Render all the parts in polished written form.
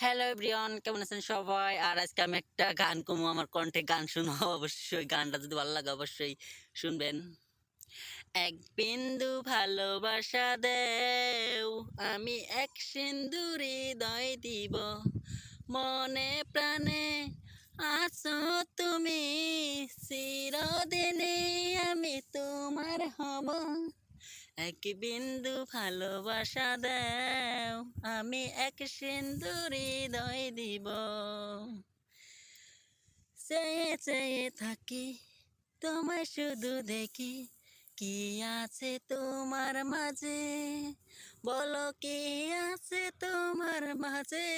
Hello everyone, কেমন আছেন সবাই? আর আজকে আমি একটা গান কমু, আমার কণ্ঠে গান শুনো। অবশ্যই গানটা যদি ভালো লাগে অবশ্যই শুনবেন। এক বিন্দু ভালোবাসা দেও, আমি এক সিন্ধু হৃদয় দিব। মনে প্রাণে আছো তুমি, চিরদিনে আমি তোমার হব। এক বিন্দু ভালোবাসা দাও, আমি এক সিন্ধু হৃদয় দিব। চেয়ে চেয়ে থাকি, তোমায় শুধু দেখি, কি আছে তোমার মাঝে, বলো কি আছে তোমার মাঝে।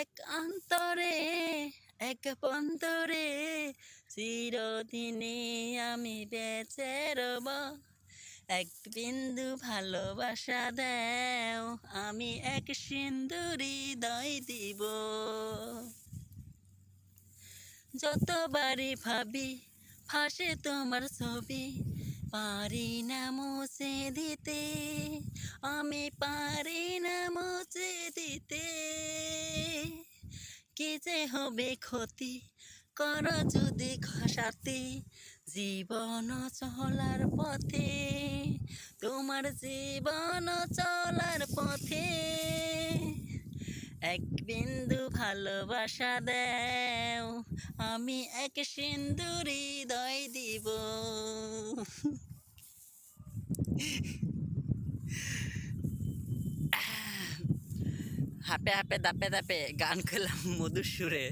এক অন্তরে এক পন্তরে চিরদিনে আমি বেঁচে রব। এক বিন্দু ভালোবাসা দাও, আমি এক সিন্ধু হৃদয় দিব। যতবারই ভাবি ফাঁসে তোমার ছবি, পারি না মুছে দিতে, আমি পারি না মুছে দিতে। কি যে হবে ক্ষতি, করো যদি খসাতি, জীবন চলার পথে, তোমার জীবন চলার পথে। এক বিন্দু ভালোবাসা দাও, আমি এক সিন্ধু হৃদয় দিব। হাপে হাপে দাপে দাপে গান করলাম মধুর সুরে।